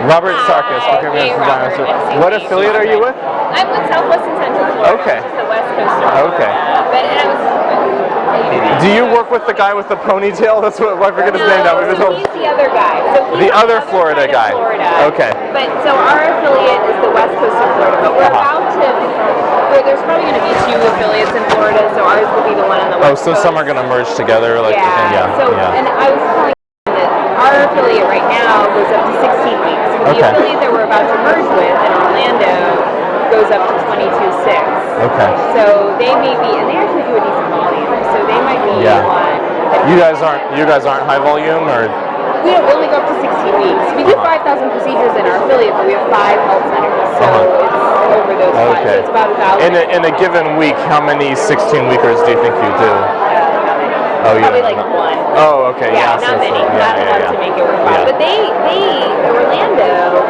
Robert Sarkis. Hey, Robert. What affiliate are you with? I'm with Southwest and Central Florida, Okay. which is the West Coast of Florida. Okay. And I was... Do you work with the guy with the ponytail? That's what I forget his name now. So he's the other guy. So he's the other Florida guy. Florida. Okay. But so our affiliate is the West Coast of Florida, but we're about to... There's probably going to be 2 affiliates in Florida, so ours will be the one on the West Coast. Oh, so some are going to merge together? Like, And I was telling you that our affiliate right now goes up to 16 weeks. The affiliate that we're about to merge with in Orlando goes up to 22.6. Okay. So they may be, and they actually do a decent volume, so they might be one. You guys aren't high volume, or? We only go up to 16 weeks. We do 5,000 procedures in our affiliate, but we have 5 health centers, so it's over those 5. So it's about 1,000. In a given week, how many 16-weekers do you think you do? Probably like 1. Oh, okay. Yeah, not many. Not enough to make it worthwhile. But Orlando,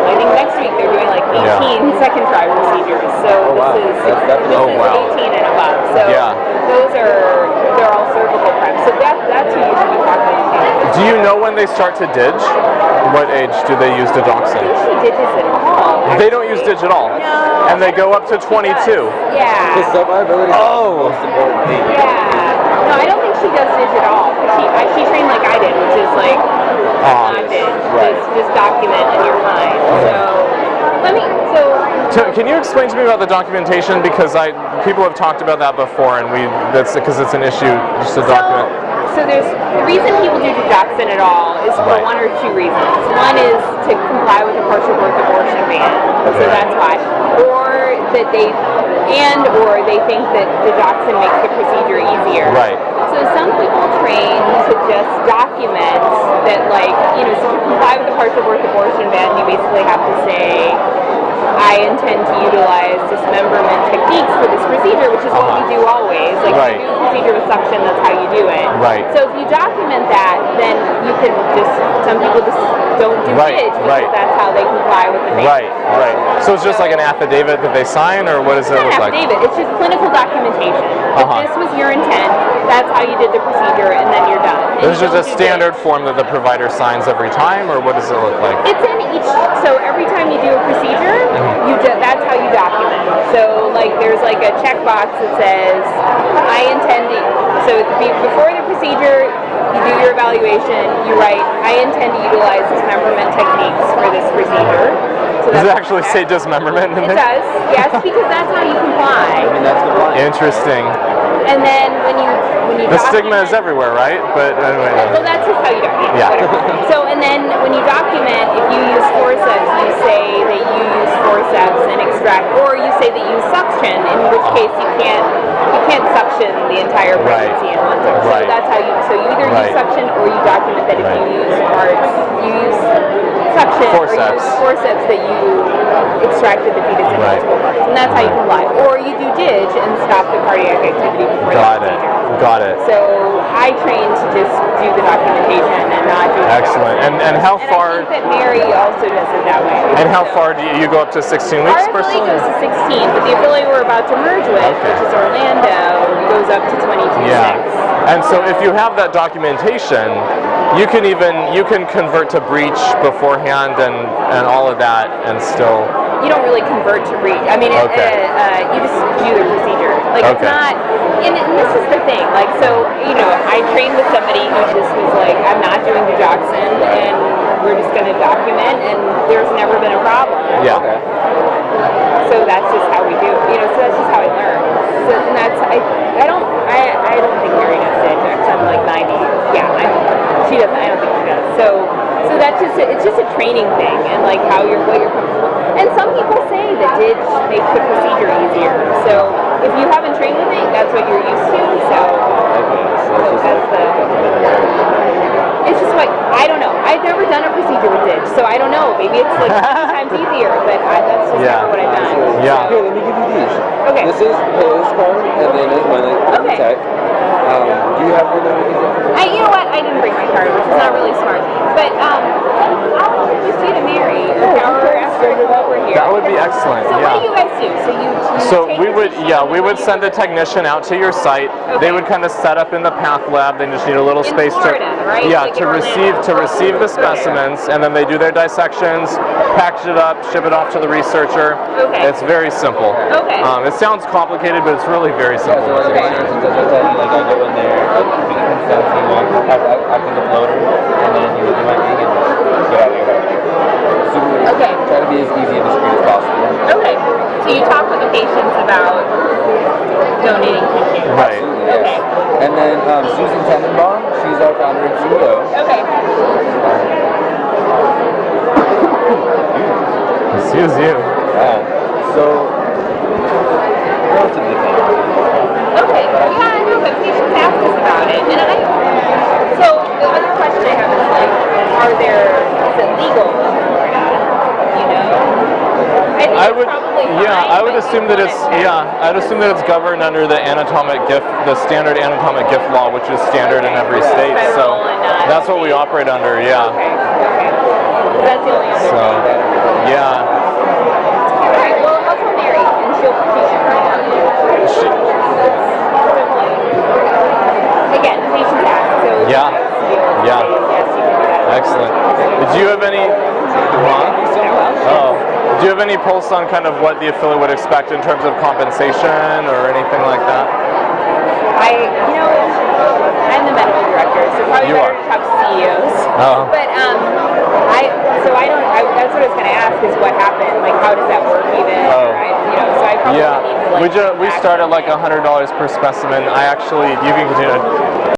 I think next week they're doing like 18 second try procedures. So this is 18 and above. So they're all cervical prep. So that's who you should be talking to. Do you know when they start to dig? What age do they use digoxin? I think she diges at all. They don't use dig at all. No. And they go up to 22. Yeah. The survivability is the most important thing. Yeah. No, I don't think she does dig at all. She trained like I did, which is like not dig. Just document and you're fine. So can you explain to me about the documentation, because people have talked about that before, and that's because it's an issue just to document. So there's the reason people do digoxin at all is for 1 or 2 reasons. One is to comply with the partial birth abortion ban, so that's why, or they think that digoxin makes the procedure easier. Right. So some people train to just document that, so to comply with the partial birth abortion ban, you basically have to say, I intend to utilize dismemberment techniques for this procedure, which is what we do always. If you do a procedure with suction, that's how you do it. Right. So if you document that, then you can some people just don't do dig, because that's how they comply with the ban. Right. So it's just like an affidavit that they sign, or what does it look like? It's not an affidavit, it's just clinical documentation. If this was your intent, that's how you did the procedure, and then you're done. This is just a standard form that the provider signs every time, or what does it look like? It's in each, so every time you do a procedure, that's how you document. So there's a checkbox that says, I intend to, so before the procedure, you do your evaluation, you write, I intend to utilize dismemberment techniques for this procedure. So does it actually say dismemberment in it? It does, yes, because that's how you comply. I mean, that's compliant. Interesting. And then when you the stigma is everywhere, right? But anyway. Well, that's just how you document. Yeah. So, and then when you document, if you use forceps, you say that you use forceps and extract, or you say that you use suction, in which case you can't suction the entire pregnancy in one time. So that's how you. So you either use suction or you document that if you use suction or you use forceps that you extracted the fetus in multiple parts, and that's how you comply. Or you do dig and stop the cardiac activity before the procedure. Got it. So I trained to just do the documentation and not do the Excellent. And how far? I think that Mary also does it that way. And how far do you go up to 16 weeks? Our affiliate goes to 16, but the affiliate we're about to merge with, which is Orlando, goes up to 22.6. And so if you have that documentation, you can convert to breech beforehand and all of that, and still. You don't really convert to breech. I mean, you just do the procedure. It's not. And this is the thing. I trained with somebody who just was like, I'm not doing digoxin, and we're just going to document, and there's never been a problem. Yeah. So that's just how we do it. So that's just how I learned. So, and that's I don't think Mary does dig. I'm like 90. Yeah, she doesn't. I don't think she does. So that's it's just a training thing, and what you're comfortable. And some people say that dig makes the procedure easier. So if you haven't trained with it, that's what you're used to. So that's it's just I don't know. I've never done a procedure with dig, so I don't know. Maybe it's 50 times easier, but that's just never what I've done. Yeah. Here, let me give you these. Okay. This is his card, and then it's mine. Okay. Do you have one that we can get? You know what? I didn't bring my card, which is not really smart. But I'll introduce you to Mary, or ask her to come over here. That would be Excellent. So Yeah. what do you guys do? So take we the would, tissue yeah, and we what would do you send do? a technician out to your site. Okay. They would kind of set up in the path lab. They just need a little In space Florida, to, right? yeah, Like to in Orlando. receive the specimens, and then they do their dissections, package it up, ship it off to the researcher. Okay. It's very simple. Okay. It sounds complicated, but it's really very Yeah, simple. so like Okay. for instance, as I tell you, like I go in there, get a consent, you know, after the floater, and then you do my thing and just get out of your head. Super, Okay. try to be as easy and discreet as possible. Okay. So you talk with the patients about donating tissue. Right. Okay. And then Susan Tenenbaum, she's our founder and CEO. Okay. Excuse you. So, relatively clean. Okay. Yeah, I know, but patients ask us about it, and so the other question I have is like, is it legal in Florida? You know? I think I it's would, probably yeah, fine, I would but assume you that it's, wanna check. yeah, I'd assume that it's governed under the standard anatomic gift law, which is standard in every state. So Federal and not that's what we state. operate under. Yeah. Okay. That's the only other So, thing. yeah. Alright, well, I'll tell Mary, and she should find out. Again, the patients ask, so Yeah. Yeah. yes, you can do that. Excellent. Do you have any? Oh, do you have any pulse on kind of what the affiliate would expect in terms of compensation or anything like that? I'm the medical director, so probably You better are. to talk to CEOs. Oh. But that's what I was going to ask is what happened, like how does that work even? Oh. So I probably need to Yeah, we start at like $100 per specimen. You can continue.